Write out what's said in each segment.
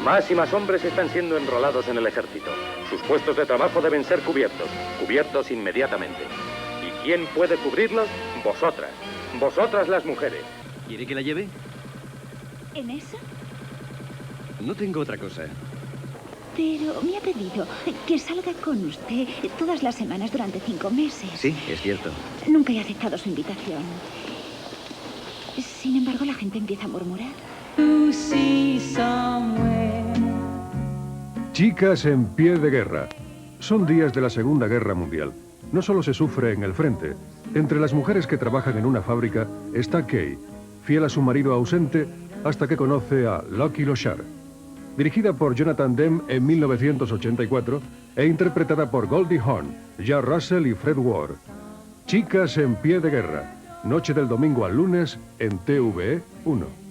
Más y más hombres están siendo enrolados en el ejército. Sus puestos de trabajo deben ser cubiertos inmediatamente. ¿Y quién puede cubrirlos? Vosotras. Vosotras las mujeres. ¿Quiere que la lleve? ¿En eso? No tengo otra cosa. Pero me ha pedido que salga con usted todas las semanas durante 5 meses. Sí, es cierto. Nunca he aceptado su invitación. Sin embargo, la gente empieza a murmurar. Chicas en pie de guerra. Son días de la Segunda Guerra Mundial. No solo se sufre en el frente. Entre las mujeres que trabajan en una fábrica está Kay, fiel a su marido ausente hasta que conoce a Lucky Lochar. Dirigida por Jonathan Demme en 1984 e interpretada por Goldie Hawn, Jack Russell y Fred Ward. Chicas en pie de guerra. Noche del domingo al lunes en TVE 1.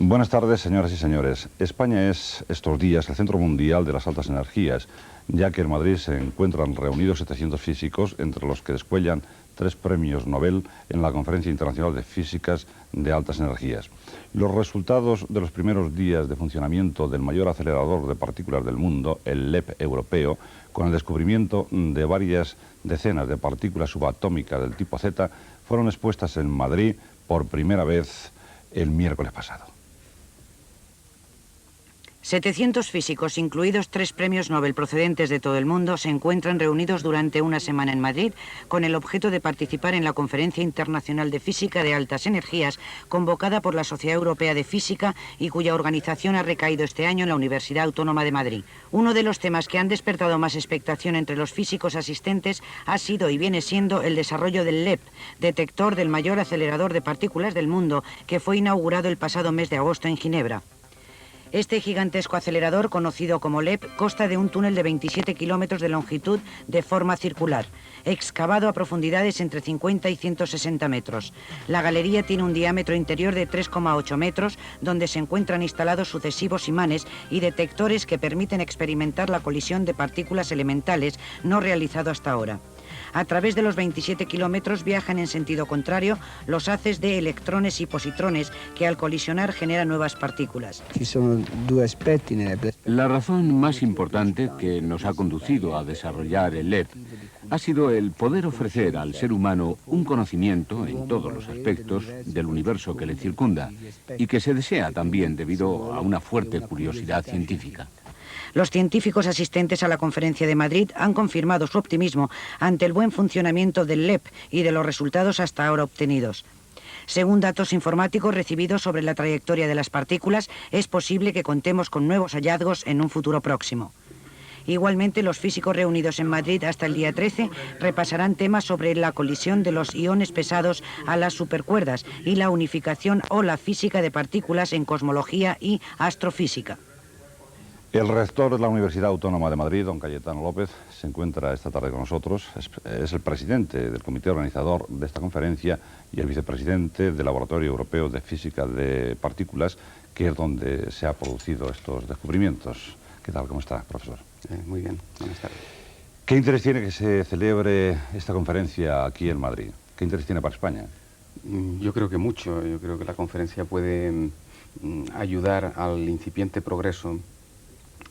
Buenas tardes, señoras y señores. España es estos días el centro mundial de las altas energías, ya que en Madrid se encuentran reunidos 700 físicos, entre los que descuellan 3 premios Nobel en la Conferencia Internacional de Físicas de Altas Energías. Los resultados de los primeros días de funcionamiento del mayor acelerador de partículas del mundo, el LEP europeo, con el descubrimiento de varias decenas de partículas subatómicas del tipo Z, fueron expuestas en Madrid por primera vez el miércoles pasado. 700 físicos, incluidos 3 premios Nobel procedentes de todo el mundo, se encuentran reunidos durante una semana en Madrid con el objeto de participar en la Conferencia Internacional de Física de Altas Energías, convocada por la Sociedad Europea de Física y cuya organización ha recaído este año en la Universidad Autónoma de Madrid. Uno de los temas que han despertado más expectación entre los físicos asistentes ha sido y viene siendo el desarrollo del LEP, detector del mayor acelerador de partículas del mundo, que fue inaugurado el pasado mes de agosto en Ginebra. Este gigantesco acelerador, conocido como LEP, consta de un túnel de 27 kilómetros de longitud de forma circular, excavado a profundidades entre 50 y 160 metros. La galería tiene un diámetro interior de 3,8 metros, donde se encuentran instalados sucesivos imanes y detectores que permiten experimentar la colisión de partículas elementales, no realizado hasta ahora. A través de los 27 kilómetros viajan en sentido contrario los haces de electrones y positrones que al colisionar generan nuevas partículas. La razón más importante que nos ha conducido a desarrollar el LEP ha sido el poder ofrecer al ser humano un conocimiento en todos los aspectos del universo que le circunda y que se desea también debido a una fuerte curiosidad científica. Los científicos asistentes a la Conferencia de Madrid han confirmado su optimismo ante el buen funcionamiento del LEP y de los resultados hasta ahora obtenidos. Según datos informáticos recibidos sobre la trayectoria de las partículas, es posible que contemos con nuevos hallazgos en un futuro próximo. Igualmente, los físicos reunidos en Madrid hasta el día 13 repasarán temas sobre la colisión de los iones pesados a las supercuerdas y la unificación o la física de partículas en cosmología y astrofísica. El rector de la Universidad Autónoma de Madrid, don Cayetano López, se encuentra esta tarde con nosotros. Es el presidente del comité organizador de esta conferencia y el vicepresidente del Laboratorio Europeo de Física de Partículas, que es donde se han producido estos descubrimientos. ¿Qué tal? ¿Cómo está, profesor? Muy bien, buenas tardes. ¿Qué interés tiene que se celebre esta conferencia aquí en Madrid? ¿Qué interés tiene para España? Yo creo que mucho. Yo creo que la conferencia puede ayudar al incipiente progreso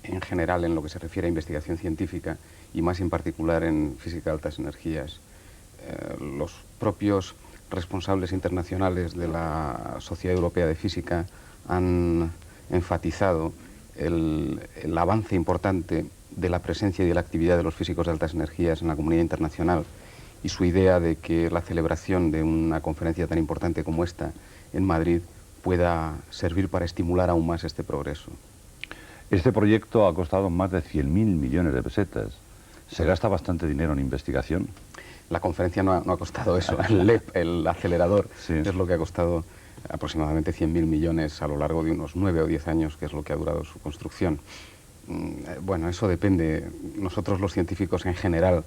en general en lo que se refiere a investigación científica y más en particular en física de altas energías. Los propios responsables internacionales de la Sociedad Europea de Física han enfatizado el avance importante de la presencia y de la actividad de los físicos de altas energías en la comunidad internacional y su idea de que la celebración de una conferencia tan importante como esta en Madrid pueda servir para estimular aún más este progreso. Este proyecto ha costado más de 100.000 millones de pesetas. ¿Se gasta bastante dinero en investigación? La conferencia no ha costado eso. El LEP, el acelerador, sí, es lo que ha costado aproximadamente 100.000 millones a lo largo de unos 9 o 10 años, que es lo que ha durado su construcción. Bueno, eso depende. Nosotros los científicos en general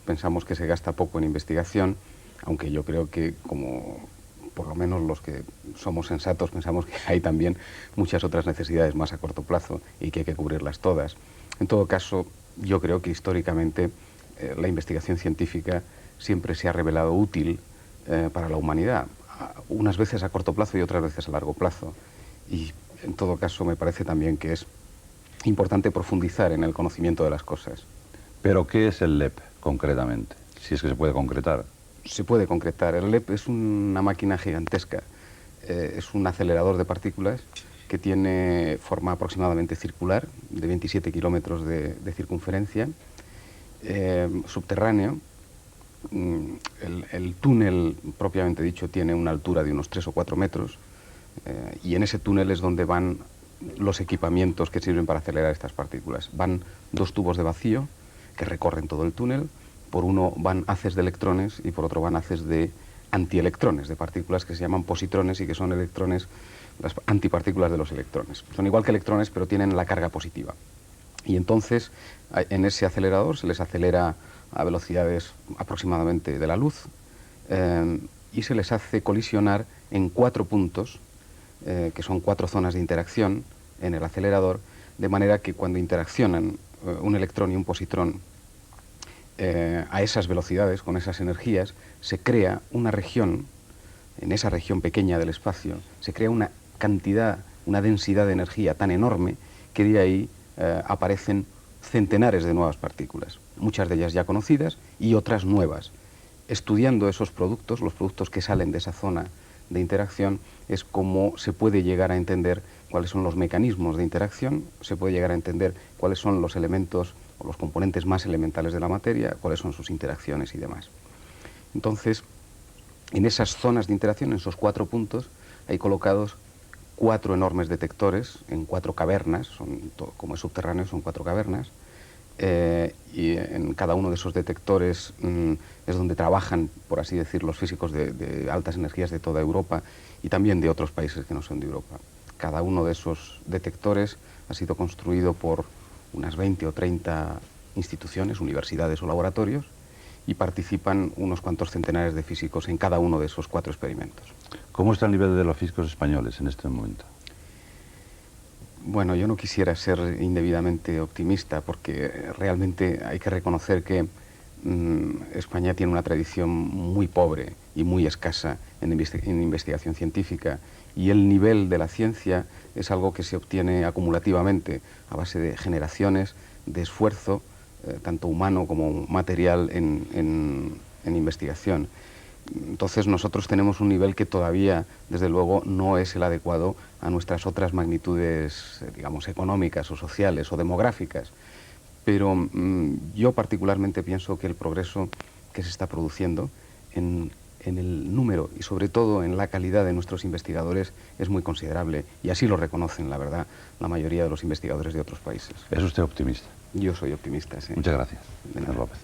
pensamos que se gasta poco en investigación, aunque yo creo que, como por lo menos los que somos sensatos, pensamos que hay también muchas otras necesidades más a corto plazo y que hay que cubrirlas todas. En todo caso, yo creo que históricamente la investigación científica siempre se ha revelado útil para la humanidad, unas veces a corto plazo y otras veces a largo plazo. Y en todo caso me parece también que es importante profundizar en el conocimiento de las cosas. ¿Pero qué es el LEP concretamente? Si es que se puede concretar. Se puede concretar. El LEP es una máquina gigantesca. Es un acelerador de partículas que tiene forma aproximadamente circular, de 27 kilómetros de circunferencia, subterráneo. El túnel, propiamente dicho, tiene una altura de unos 3 o 4 metros, y en ese túnel es donde van los equipamientos que sirven para acelerar estas partículas. Van 2 tubos de vacío que recorren todo el túnel. Por uno van haces de electrones y por otro van haces de antielectrones, de partículas que se llaman positrones y que son electrones, las antipartículas de los electrones. Son igual que electrones, pero tienen la carga positiva. Y entonces en ese acelerador se les acelera a velocidades aproximadamente de la luz, y se les hace colisionar en 4 puntos, que son 4 zonas de interacción en el acelerador, de manera que cuando interaccionan un electrón y un positrón a esas velocidades, con esas energías, se crea una región, en esa región pequeña del espacio, se crea una cantidad, una densidad de energía tan enorme que de ahí aparecen centenares de nuevas partículas, muchas de ellas ya conocidas y otras nuevas. Estudiando esos productos, los productos que salen de esa zona de interacción, es como se puede llegar a entender cuáles son los mecanismos de interacción, se puede llegar a entender cuáles son los elementos o los componentes más elementales de la materia, cuáles son sus interacciones y demás. Entonces, en esas zonas de interacción, en esos 4 puntos, hay colocados 4 enormes detectores en 4 cavernas, como es subterráneo, son 4 cavernas, y en cada uno de esos detectores es donde trabajan, por así decir, los físicos de altas energías de toda Europa y también de otros países que no son de Europa. Cada uno de esos detectores ha sido construido por unas 20 o 30 instituciones, universidades o laboratorios, y participan unos cuantos centenares de físicos en cada uno de esos 4 experimentos. ¿Cómo está el nivel de los físicos españoles en este momento? Bueno, yo no quisiera ser indebidamente optimista, porque realmente hay que reconocer que España tiene una tradición muy pobre y muy escasa en investigación científica, y el nivel de la ciencia es algo que se obtiene acumulativamente a base de generaciones de esfuerzo, tanto humano como material, en investigación. Entonces nosotros tenemos un nivel que todavía, desde luego, no es el adecuado a nuestras otras magnitudes, digamos, económicas o sociales o demográficas. Pero yo particularmente pienso que el progreso que se está produciendo en el número y sobre todo en la calidad de nuestros investigadores es muy considerable, y así lo reconocen, la verdad, la mayoría de los investigadores de otros países. ¿Es usted optimista? Yo soy optimista, sí. Muchas gracias, señor López.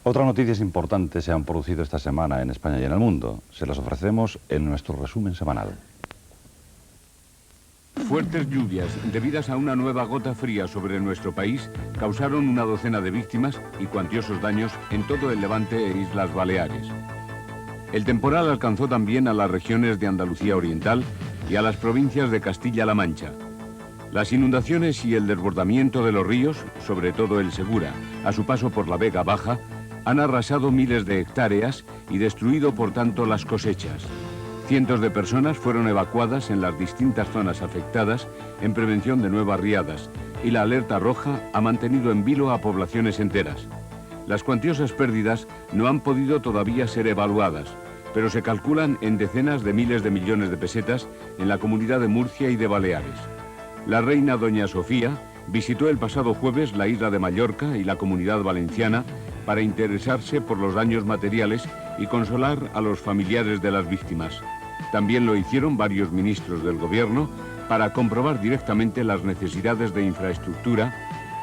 Otras noticias importantes se han producido esta semana en España y en el mundo. Se las ofrecemos en nuestro resumen semanal. Fuertes lluvias, debidas a una nueva gota fría sobre nuestro país, causaron una docena de víctimas y cuantiosos daños en todo el Levante e Islas Baleares. El temporal alcanzó también a las regiones de Andalucía Oriental y a las provincias de Castilla-La Mancha. Las inundaciones y el desbordamiento de los ríos, sobre todo el Segura, a su paso por la Vega Baja, han arrasado miles de hectáreas y destruido, por tanto, las cosechas. Cientos de personas fueron evacuadas en las distintas zonas afectadas en prevención de nuevas riadas, y la alerta roja ha mantenido en vilo a poblaciones enteras. Las cuantiosas pérdidas no han podido todavía ser evaluadas, pero se calculan en decenas de miles de millones de pesetas en la comunidad de Murcia y de Baleares. La reina doña Sofía visitó el pasado jueves la isla de Mallorca y la Comunidad Valenciana para interesarse por los daños materiales y consolar a los familiares de las víctimas. También lo hicieron varios ministros del gobierno para comprobar directamente las necesidades de infraestructura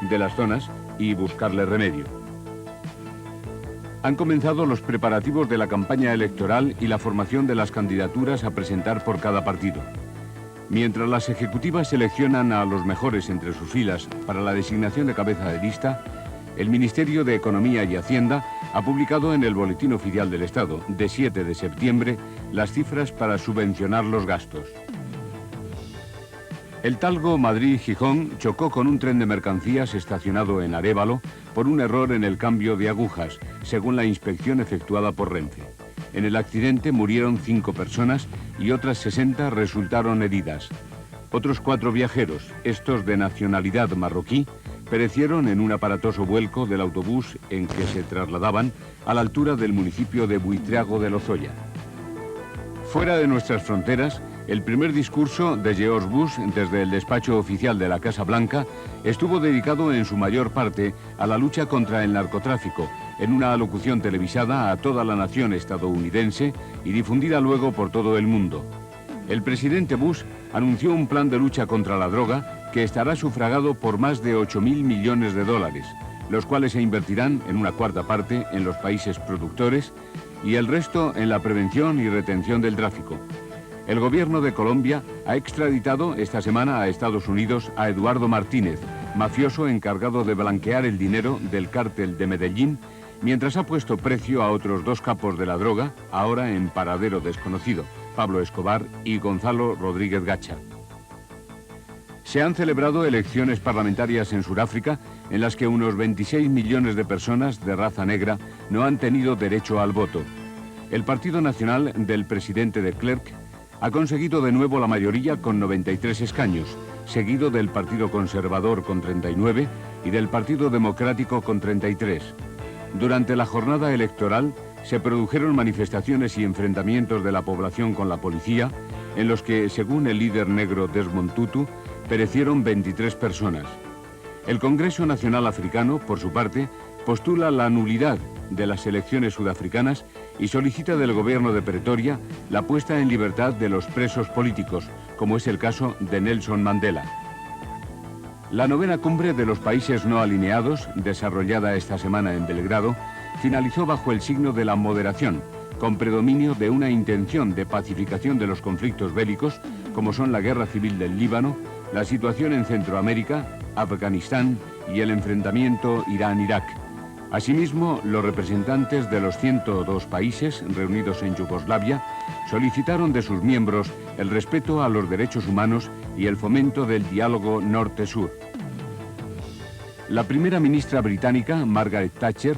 de las zonas y buscarle remedio. Han comenzado los preparativos de la campaña electoral y la formación de las candidaturas a presentar por cada partido. Mientras las ejecutivas seleccionan a los mejores entre sus filas para la designación de cabeza de lista, el Ministerio de Economía y Hacienda ha publicado en el Boletín Oficial del Estado, de 7 de septiembre, las cifras para subvencionar los gastos. El Talgo Madrid-Gijón chocó con un tren de mercancías estacionado en Arévalo por un error en el cambio de agujas, según la inspección efectuada por Renfe. En el accidente murieron 5 personas y otras 60 resultaron heridas. Otros 4 viajeros, estos de nacionalidad marroquí, perecieron en un aparatoso vuelco del autobús en que se trasladaban a la altura del municipio de Buitrago de Lozoya. Fuera de nuestras fronteras, el primer discurso de George Bush desde el despacho oficial de la Casa Blanca estuvo dedicado en su mayor parte a la lucha contra el narcotráfico, en una alocución televisada a toda la nación estadounidense y difundida luego por todo el mundo. El presidente Bush anunció un plan de lucha contra la droga que estará sufragado por más de 8.000 millones de dólares, los cuales se invertirán en una cuarta parte en los países productores y el resto en la prevención y retención del tráfico. El gobierno de Colombia ha extraditado esta semana a Estados Unidos a Eduardo Martínez, mafioso encargado de blanquear el dinero del cártel de Medellín, mientras ha puesto precio a otros 2 capos de la droga, ahora en paradero desconocido, Pablo Escobar y Gonzalo Rodríguez Gacha. Se han celebrado elecciones parlamentarias en Sudáfrica en las que unos 26 millones de personas de raza negra no han tenido derecho al voto. El Partido Nacional del presidente de Klerk ha conseguido de nuevo la mayoría con 93 escaños, seguido del Partido Conservador con 39 y del Partido Democrático con 33. Durante la jornada electoral se produjeron manifestaciones y enfrentamientos de la población con la policía, en los que, según el líder negro Desmond Tutu, perecieron 23 personas. El Congreso Nacional Africano, por su parte, postula la nulidad de las elecciones sudafricanas y solicita del gobierno de Pretoria la puesta en libertad de los presos políticos, como es el caso de Nelson Mandela. La 9ª cumbre de los países no alineados, desarrollada esta semana en Belgrado, finalizó bajo el signo de la moderación, con predominio de una intención de pacificación de los conflictos bélicos, como son la guerra civil del Líbano, la situación en Centroamérica, Afganistán y el enfrentamiento Irán-Irak. Asimismo, los representantes de los 102 países reunidos en Yugoslavia solicitaron de sus miembros el respeto a los derechos humanos y el fomento del diálogo norte-sur. La primera ministra británica, Margaret Thatcher,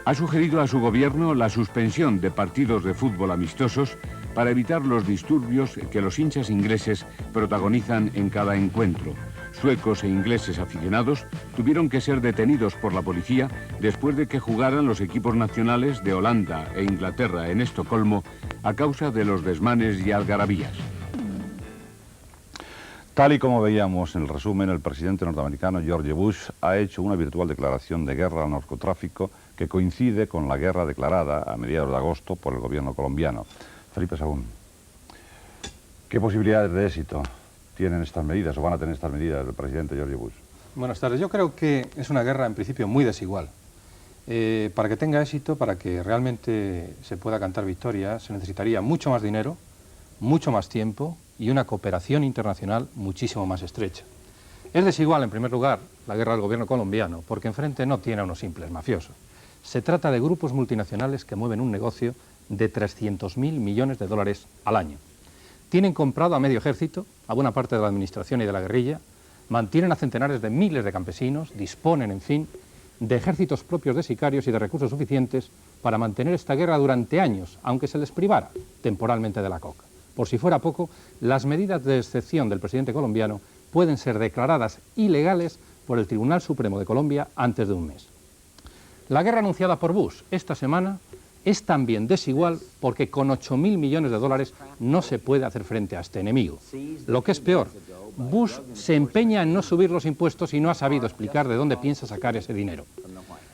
ha sugerido a su gobierno la suspensión de partidos de fútbol amistosos para evitar los disturbios que los hinchas ingleses protagonizan en cada encuentro. Suecos e ingleses aficionados tuvieron que ser detenidos por la policía después de que jugaran los equipos nacionales de Holanda e Inglaterra en Estocolmo a causa de los desmanes y algarabías. Tal y como veíamos en el resumen, el presidente norteamericano George Bush ha hecho una virtual declaración de guerra al narcotráfico que coincide con la guerra declarada a mediados de agosto por el gobierno colombiano. Felipe Sagún, ¿qué posibilidades de éxito tienen estas medidas o van a tener estas medidas del presidente George Bush? Buenas tardes. Yo creo que es una guerra en principio muy desigual. Para que tenga éxito, para que realmente se pueda cantar victoria, se necesitaría mucho más dinero, mucho más tiempo y una cooperación internacional muchísimo más estrecha. Es desigual, en primer lugar, la guerra del gobierno colombiano, porque enfrente no tiene a unos simples mafiosos. Se trata de grupos multinacionales que mueven un negocio de 300.000 millones de dólares al año. Tienen comprado a medio ejército, a buena parte de la administración y de la guerrilla, mantienen a centenares de miles de campesinos, disponen, en fin, de ejércitos propios de sicarios y de recursos suficientes para mantener esta guerra durante años, aunque se les privara temporalmente de la coca. Por si fuera poco, las medidas de excepción del presidente colombiano pueden ser declaradas ilegales por el Tribunal Supremo de Colombia antes de un mes. La guerra anunciada por Bush esta semana es también desigual porque con 8.000 millones de dólares no se puede hacer frente a este enemigo. Lo que es peor, Bush se empeña en no subir los impuestos y no ha sabido explicar de dónde piensa sacar ese dinero.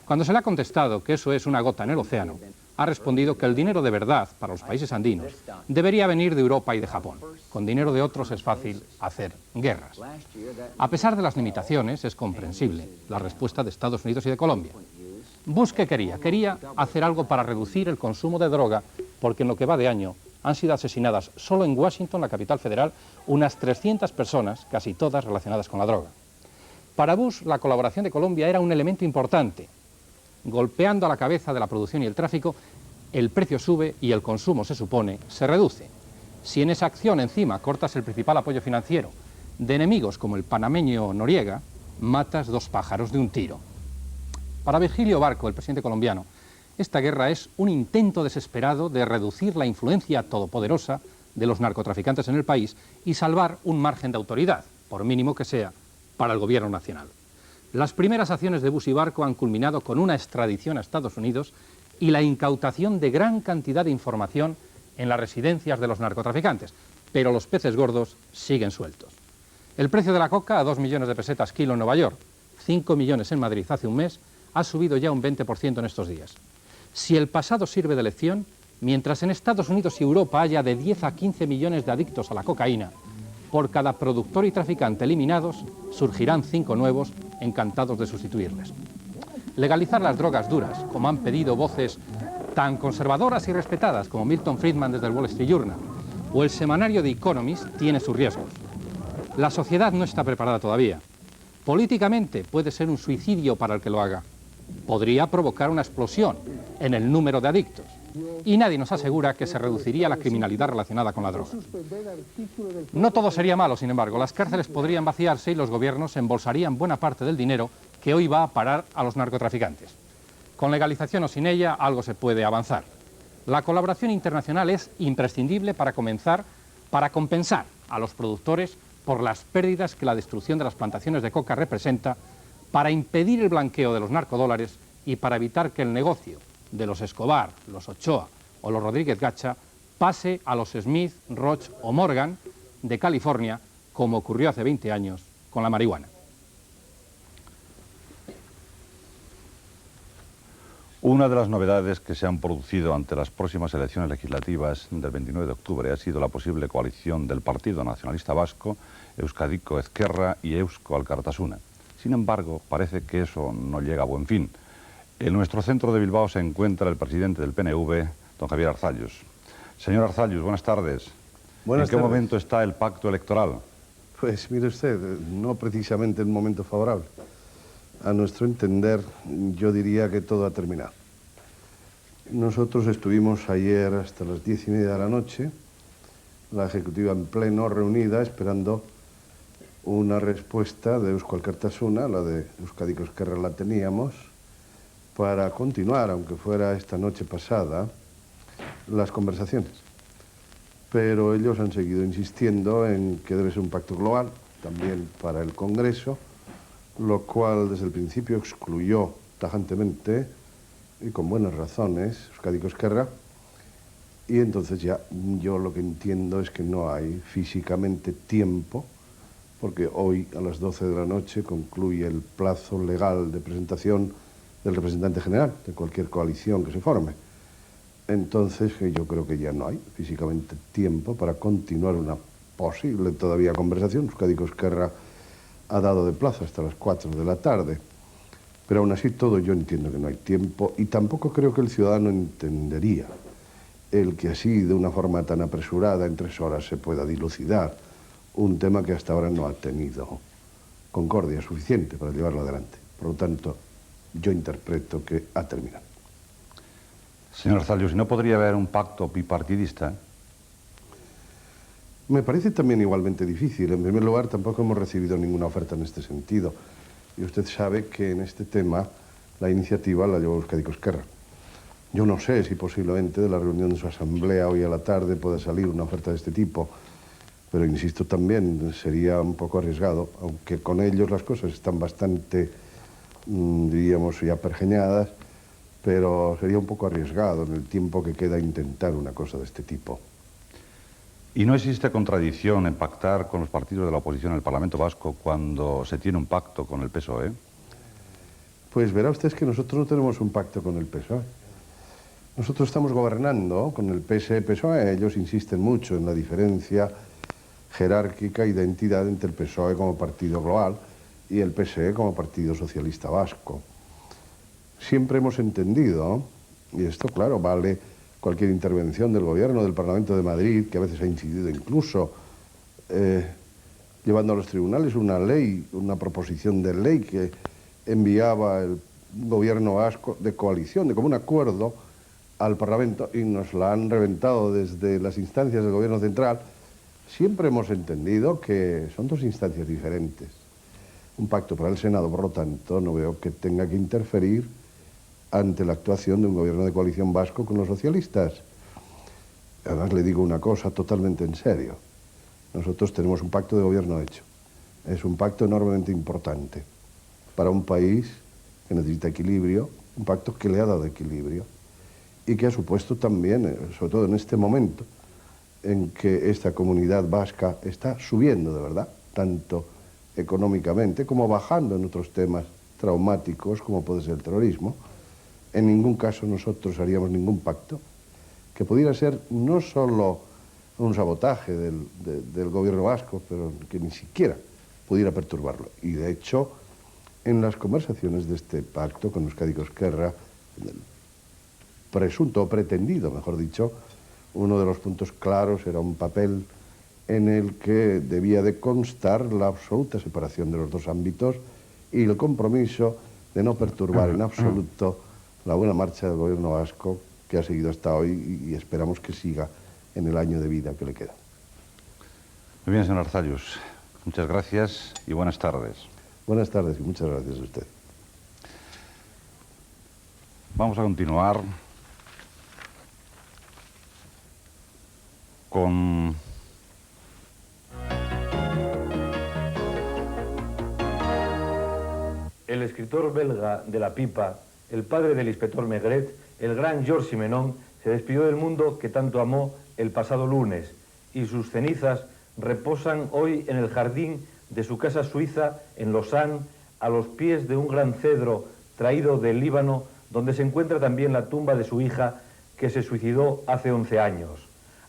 Cuando se le ha contestado que eso es una gota en el océano, ha respondido que el dinero de verdad para los países andinos debería venir de Europa y de Japón. Con dinero de otros es fácil hacer guerras. A pesar de las limitaciones, es comprensible la respuesta de Estados Unidos y de Colombia. Bush, ¿qué quería? Quería hacer algo para reducir el consumo de droga, porque en lo que va de año han sido asesinadas solo en Washington, la capital federal, unas 300 personas, casi todas relacionadas con la droga. Para Bush, la colaboración de Colombia era un elemento importante. Golpeando a la cabeza de la producción y el tráfico, el precio sube y el consumo, se supone, se reduce. Si en esa acción encima cortas el principal apoyo financiero de enemigos como el panameño Noriega, matas dos pájaros de un tiro. Para Virgilio Barco, el presidente colombiano, esta guerra es un intento desesperado de reducir la influencia todopoderosa de los narcotraficantes en el país y salvar un margen de autoridad, por mínimo que sea, para el gobierno nacional. Las primeras acciones de Bush y Barco han culminado con una extradición a Estados Unidos y la incautación de gran cantidad de información en las residencias de los narcotraficantes, pero los peces gordos siguen sueltos. El precio de la coca a 2 millones de pesetas kilo en Nueva York, 5 millones en Madrid hace un mes, ha subido ya un 20% en estos días. Si el pasado sirve de lección, mientras en Estados Unidos y Europa haya de 10 a 15 millones de adictos a la cocaína, por cada productor y traficante eliminados, surgirán 5 nuevos encantados de sustituirles. Legalizar las drogas duras, como han pedido voces tan conservadoras y respetadas como Milton Friedman desde el Wall Street Journal, o el semanario The Economist, tiene sus riesgos. La sociedad no está preparada todavía. Políticamente puede ser un suicidio para el que lo haga. Podría provocar una explosión en el número de adictos. Y nadie nos asegura que se reduciría la criminalidad relacionada con la droga. No todo sería malo, sin embargo. Las cárceles podrían vaciarse y los gobiernos embolsarían buena parte del dinero que hoy va a parar a los narcotraficantes. Con legalización o sin ella, algo se puede avanzar. La colaboración internacional es imprescindible para compensar a los productores por las pérdidas que la destrucción de las plantaciones de coca representa, para impedir el blanqueo de los narcodólares y para evitar que el negocio de los Escobar, los Ochoa o los Rodríguez Gacha pase a los Smith, Roch o Morgan de California, como ocurrió hace 20 años con la marihuana. Una de las novedades que se han producido ante las próximas elecciones legislativas del 29 de octubre ha sido la posible coalición del Partido Nacionalista Vasco, Euskadiko Ezkerra y Eusko Alkartasuna. Sin embargo, parece que eso no llega a buen fin. En nuestro centro de Bilbao se encuentra el presidente del PNV, don Javier Arzallus. Señor Arzallus, buenas tardes. ¿En qué momento está el pacto electoral? Pues mire usted, no precisamente en un momento favorable. A nuestro entender, yo diría que todo ha terminado. Nosotros estuvimos ayer hasta las 10:30 de la noche, la ejecutiva en pleno, reunida, esperando una respuesta de Eusko Alkartasuna, la de Euskadiko Ezkerra la teníamos, para continuar, aunque fuera esta noche pasada, las conversaciones. Pero ellos han seguido insistiendo en que debe ser un pacto global, también para el Congreso, lo cual desde el principio excluyó tajantemente, y con buenas razones, Euskadiko Ezkerra, y entonces ya yo lo que entiendo es que no hay físicamente tiempo, porque hoy a las 12 de la noche concluye el plazo legal de presentación del representante general de cualquier coalición que se forme. Entonces yo creo que ya no hay físicamente tiempo para continuar una posible todavía conversación. Euskadiko Ezkerra ha dado de plazo hasta las 4 de la tarde, pero aún así todo yo entiendo que no hay tiempo y tampoco creo que el ciudadano entendería el que así, de una forma tan apresurada, en 3 horas se pueda dilucidar un tema que hasta ahora no ha tenido concordia suficiente para llevarlo adelante. Por lo tanto, yo interpreto que ha terminado. Señor Arzallus, ¿no podría haber un pacto bipartidista? Me parece también igualmente difícil. En primer lugar, tampoco hemos recibido ninguna oferta en este sentido. Y usted sabe que en este tema la iniciativa la llevó Euskadiko Ezkerra. Yo no sé si posiblemente de la reunión de su asamblea hoy a la tarde pueda salir una oferta de este tipo, pero insisto también, sería un poco arriesgado, aunque con ellos las cosas están bastante, diríamos, ya pergeñadas, pero sería un poco arriesgado en el tiempo que queda intentar una cosa de este tipo. ¿Y no existe contradicción en pactar con los partidos de la oposición en el Parlamento Vasco cuando se tiene un pacto con el PSOE? Pues verá usted que nosotros no tenemos un pacto con el PSOE. Nosotros estamos gobernando con el PSE-PSOE. Ellos insisten mucho en la diferencia jerárquica y de identidad entre el PSOE como partido global y el PSE como Partido Socialista Vasco. Siempre hemos entendido, y esto claro, vale cualquier intervención del Gobierno, del Parlamento de Madrid, que a veces ha incidido incluso llevando a los tribunales una ley, una proposición de ley que enviaba el Gobierno vasco de coalición, de común acuerdo, al Parlamento, y nos la han reventado desde las instancias del Gobierno central. Siempre hemos entendido que son dos instancias diferentes. Un pacto para el Senado, por lo tanto, no veo que tenga que interferir ante la actuación de un gobierno de coalición vasco con los socialistas. Además, le digo una cosa totalmente en serio. Nosotros tenemos un pacto de gobierno hecho. Es un pacto enormemente importante para un país que necesita equilibrio, un pacto que le ha dado equilibrio y que ha supuesto también, sobre todo en este momento, en que esta comunidad vasca está subiendo de verdad, tanto económicamente como bajando en otros temas traumáticos como puede ser el terrorismo. En ningún caso nosotros haríamos ningún pacto que pudiera ser no solo un sabotaje del gobierno vasco, pero que ni siquiera pudiera perturbarlo. Y de hecho, en las conversaciones de este pacto con Euskadi con Esquerra, el presunto o pretendido, mejor dicho, uno de los puntos claros era un papel en el que debía de constar la absoluta separación de los dos ámbitos y el compromiso de no perturbar en absoluto la buena marcha del gobierno vasco que ha seguido hasta hoy y esperamos que siga en el año de vida que le queda. Muy bien, señor Arzallus. Muchas gracias y buenas tardes. Buenas tardes y muchas gracias a usted. Vamos a continuar con el escritor belga de La Pipa, el padre del inspector Maigret, el gran Georges Simenon, se despidió del mundo que tanto amó el pasado lunes y sus cenizas reposan hoy en el jardín de su casa suiza en Lausanne, a los pies de un gran cedro traído del Líbano, donde se encuentra también la tumba de su hija que se suicidó hace 11 años.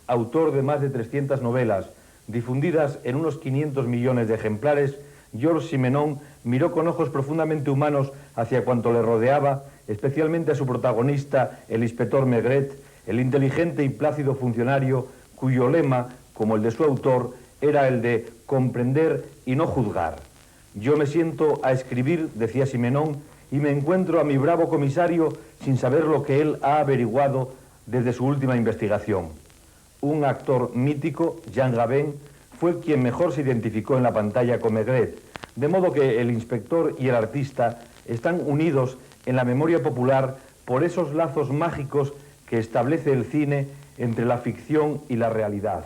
Autor de más de 300 novelas, difundidas en unos 500 millones de ejemplares, Georges Simenon miró con ojos profundamente humanos hacia cuanto le rodeaba, especialmente a su protagonista, el inspector Maigret, el inteligente y plácido funcionario cuyo lema, como el de su autor, era el de comprender y no juzgar. Yo me siento a escribir, decía Simenon, y me encuentro a mi bravo comisario sin saber lo que él ha averiguado desde su última investigación. Un actor mítico, Jean Gabin, fue quien mejor se identificó en la pantalla con Maigret, de modo que el inspector y el artista están unidos en la memoria popular por esos lazos mágicos que establece el cine entre la ficción y la realidad.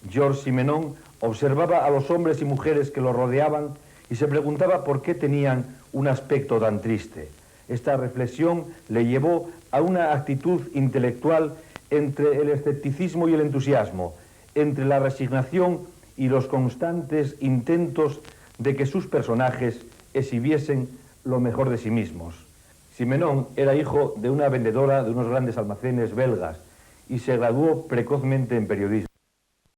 Georges Simenon observaba a los hombres y mujeres que lo rodeaban y se preguntaba por qué tenían un aspecto tan triste. Esta reflexión le llevó a una actitud intelectual entre el escepticismo y el entusiasmo, entre la resignación y los constantes intentos de que sus personajes exhibiesen lo mejor de sí mismos. Simenon era hijo de una vendedora de unos grandes almacenes belgas y se graduó precozmente en periodismo.